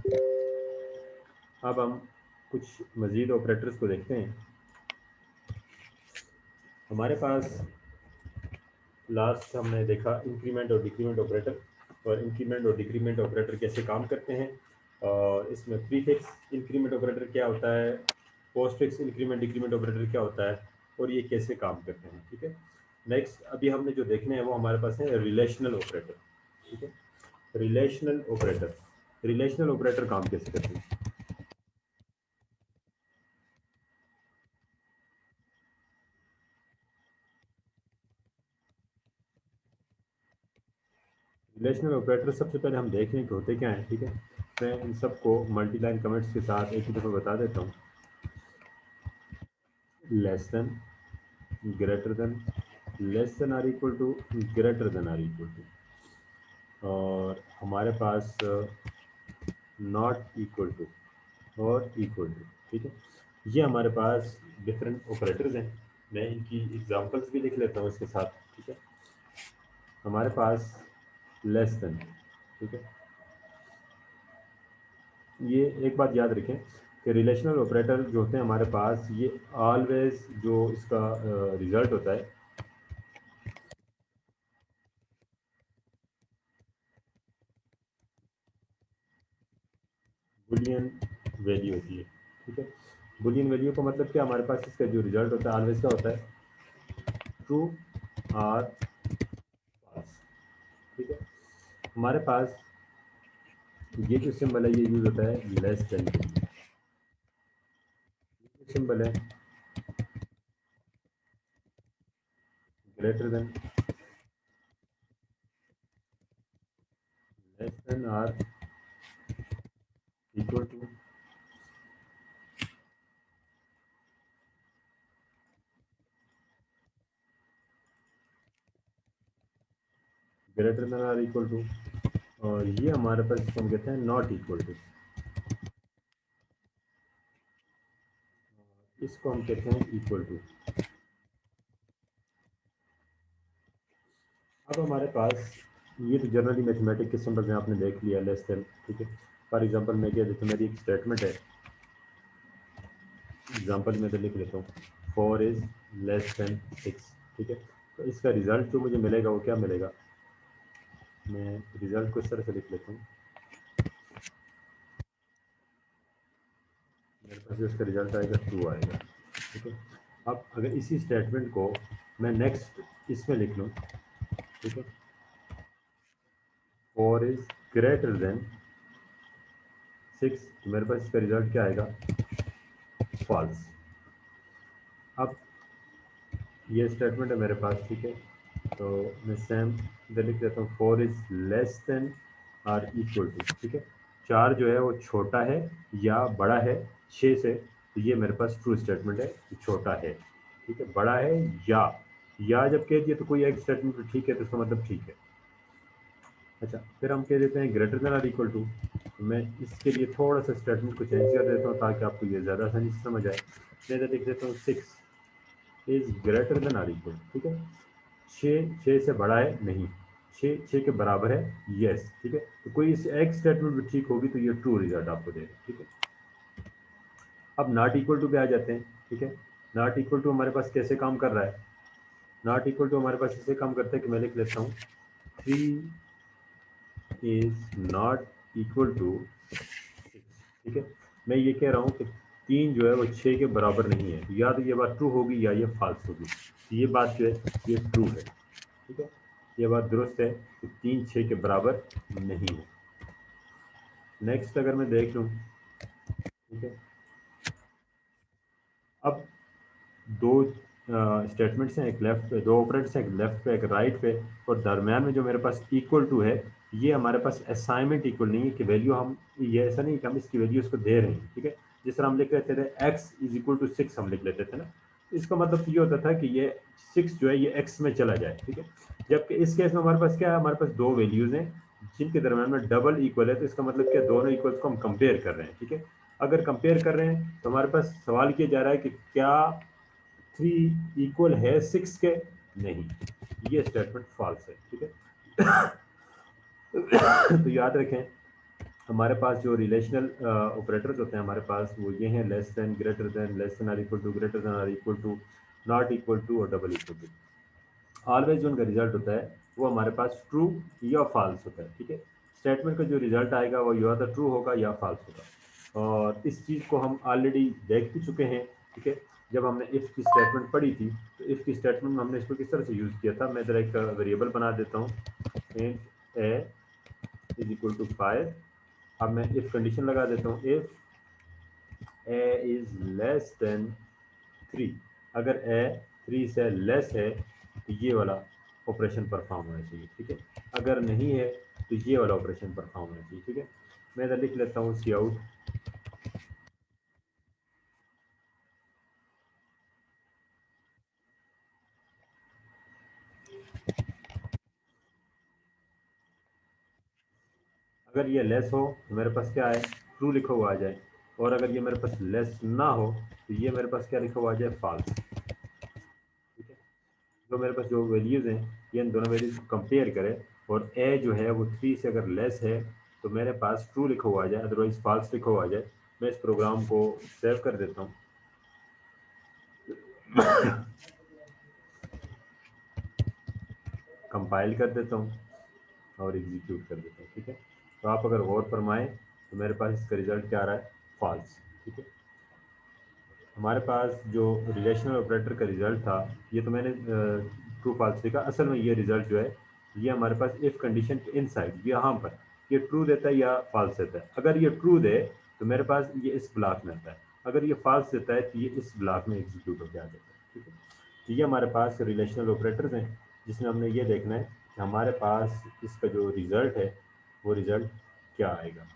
अब हम कुछ मज़ीद ऑपरेटर्स को देखते हैं। हमारे पास लास्ट हमने देखा इंक्रीमेंट और डिक्रीमेंट ऑपरेटर, और इंक्रीमेंट और डिक्रीमेंट ऑपरेटर कैसे काम करते हैं, और इसमें प्रीफिक्स इंक्रीमेंट ऑपरेटर क्या होता है, पोस्टफिक्स इंक्रीमेंट डिक्रीमेंट ऑपरेटर क्या होता है, और ये कैसे काम करते हैं। ठीक है। नेक्स्ट अभी हमने जो देखने हैं वो हमारे पास है रिलेशनल ऑपरेटर। ठीक है। रिलेशनल ऑपरेटर, रिलेशनल ऑपरेटर काम कैसे करते हैं। रिलेशनल ऑपरेटर सबसे पहले हम देख लें कि होते क्या हैं। ठीक है। मैं इन सबको मल्टी लाइन कमेंट्स के साथ एक ही दफ़ा बता देता हूँ। Less than, greater than, less than or equal to, greater than or equal to, और हमारे पास नॉट इक्वल टू और इक्वल टू। ठीक है। ये हमारे पास डिफरेंट ऑपरेटर्स हैं। मैं इनकी एग्जांपल्स भी लिख लेता हूँ इसके साथ। ठीक है। हमारे पास लेस देन, ठीक है, ये एक बात याद रखें कि रिलेशनल ऑपरेटर जो होते हैं हमारे पास, ये ऑलवेज जो इसका रिजल्ट होता है बुलियन वैल्यू होती है। ठीक है। बुलियन वैल्यू का मतलब क्या, हमारे पास इसका जो रिजल्ट होता है ऑलवेज क्या होता है, ट्रू और फॉल्स। ठीक है। हमारे पास ये जो सिंबल है ये यूज होता है लेस देन के लिए। ये सिंबल है ग्रेटर देन, लेस देन और इक्वल टू, ग्रेटर देन और इक्वल टू, और ये हमारे पास इसको हम कहते हैं नॉट इक्वल टू, इसको हम कहते हैं इक्वल टू। अब हमारे पास ये तो जनरली मैथमेटिक के सिंबल में आपने देख लिया, लेस देन। ठीक है। फॉर एग्जांपल मैं क्या देता हूँ, मेरी एक स्टेटमेंट है, एग्जांपल में तो लिख लेता हूँ 4 इज लेस देन 6। ठीक है। तो इसका रिजल्ट जो मुझे मिलेगा वो क्या मिलेगा, मैं रिजल्ट को इस तरह से लिख लेता हूँ, मेरे पास जो इसका रिजल्ट आएगा 2 आएगा। ठीक है। अब अगर इसी स्टेटमेंट को मैं नेक्स्ट इसमें लिख लूँ, ठीक है, 4 इज ग्रेटर देन 6, तो मेरे पास इसका रिजल्ट क्या आएगा, फॉल्स। अब ये स्टेटमेंट है मेरे पास। ठीक है। तो मैं सेम इधर लिख देता हूँ 4 इज लेस देन और इक्वल टू। ठीक है। 4 जो है वो छोटा है या बड़ा है 6 से, तो ये मेरे पास ट्रू स्टेटमेंट है कि छोटा है। ठीक है। बड़ा है या जब कह दिए तो कोई एक स्टेटमेंट ठीक है तो इसका मतलब ठीक है। अच्छा, फिर हम कह देते हैं ग्रेटर देन और इक्वल टू, तो मैं इसके लिए थोड़ा सा स्टेटमेंट को चेंज कर देता हूँ ताकि आपको ये ज़्यादा आसानी से समझ आए। मैं इधर लिख देता हूँ 6 इज ग्रेटर देन और इक्वल। ठीक है। 6 से बड़ा है नहीं, 6 के बराबर है यस। ठीक है। तो कोई इस एक स्टेटमेंट में ठीक होगी तो ये ट्रू रिजल्ट आपको देगा। ठीक है। अब नॉट इक्वल टू पे आ जाते हैं। ठीक है। नॉट इक्वल टू हमारे पास कैसे काम कर रहा है, नॉट इक्वल टू हमारे पास ऐसे काम करता है कि मैं लिख लेता हूँ 3 इज नॉट इक्वल टू 6। ठीक है। मैं ये कह रहा हूँ कि 3 जो है वो 6 के बराबर नहीं है, या तो ये बात ट्रू होगी या ये फॉल्स होगी। तो ये बात जो है ये ट्रू है। ठीक है। ये बात दुरुस्त है कि 3 6 के बराबर नहीं है। नेक्स्ट अगर मैं देख लूँ, ठीक है, अब दो स्टेटमेंट्स हैं, एक लेफ्ट पे, दो ऑपरेटर्स हैं, एक लेफ्ट पे एक राइट पे, और दरमियान में जो मेरे पास इक्वल टू है, ये हमारे पास असाइनमेंट इक्वल नहीं है कि वैल्यू हम, ये ऐसा नहीं कि हम इसकी वैल्यू इसको दे रहे हैं। ठीक है। जिस तरह हम लिख लेते थे x इज इक्वल टू 6 हम लिख लेते थे ना, इसका मतलब ये होता था कि ये 6 जो है ये x में चला जाए। ठीक है। जबकि इस केस में हमारे पास क्या है, हमारे पास दो वैल्यूज हैं जिनके दरमियान में डबल इक्वल है, तो इसका मतलब क्या, दोनों इक्वल्स को हम कंपेयर कर रहे हैं। ठीक है। अगर कंपेयर कर रहे हैं तो हमारे पास सवाल किया जा रहा है कि क्या 3 इक्वल है 6 के, नहीं, ये स्टेटमेंट फॉल्स है। ठीक है। तो याद रखें हमारे पास जो रिलेशनल ऑपरेटर्स होते हैं हमारे पास वो ये हैं less than, greater than, less than or equal to, greater than or equal to, not equal to और डबल इक्वल टू। ऑलवेज जो उनका रिजल्ट होता है वो हमारे पास ट्रू या फॉल्स होता है। ठीक है, स्टेटमेंट का जो रिजल्ट आएगा वो या तो ट्रू होगा या फॉल्स होगा। और इस चीज़ को हम ऑलरेडी देख भी चुके हैं। ठीक है, जब हमने इफ़ की स्टेटमेंट पढ़ी थी तो इफ़ की स्टेटमेंट में हमने इसको किस तरह से यूज़ किया था। मैं ज़रा एक वेरिएबल बना देता हूँ, int A is equal to 5। अब मैं इफ़ कंडीशन लगा देता हूँ, if A is less than 3। अगर ए 3 से लेस है तो ये वाला ऑपरेशन परफॉर्म होना चाहिए। ठीक है, अगर नहीं है तो ये वाला ऑपरेशन परफॉर्म होना चाहिए। ठीक है, मैं इधर लिख लेता हूँ सी आउट। अगर ये लेस हो तो मेरे पास क्या है, ट्रू लिखा हुआ आ जाए। और अगर ये मेरे पास लेस ना हो तो ये मेरे पास क्या लिखा हुआ आ जाए, फॉल्स। ठीक है, जो मेरे पास जो वैल्यूज़ हैं ये इन दोनों वैल्यूज़ को कंपेयर करें और ए जो है वो 3 से अगर लेस है तो मेरे पास ट्रू लिखा हुआ आ जाए, अदरवाइज फॉल्स लिखा हुआ आ जाए। मैं इस प्रोग्राम को सेव कर देता हूँ, कंपाइल कर देता हूँ और एग्जीक्यूट कर देता हूँ। ठीक है, तो आप अगर गौर फरमाएं तो मेरे पास इसका रिजल्ट क्या आ रहा है, फॉल्स। ठीक है, हमारे पास जो रिलेशनल ऑपरेटर का रिजल्ट था ये तो मैंने ट्रू फॉल्स लिखा, असल में ये रिजल्ट जो है ये हमारे पास इफ कंडीशन के इनसाइड यहाँ पर ये ट्रू देता है या फॉल्स देता है। अगर ये ट्रू दे तो मेरे पास ये इस ब्लॉक में आता है, अगर ये फॉल्स देता है तो ये इस ब्लॉक में एग्जीक्यूट होकर आ जाता है। ठीक है, तो ये हमारे पास रिलेशनल ऑपरेटर्स हैं जिसमें हमने ये देखना है कि हमारे पास इसका जो रिज़ल्ट है वो रिज़ल्ट क्या आएगा।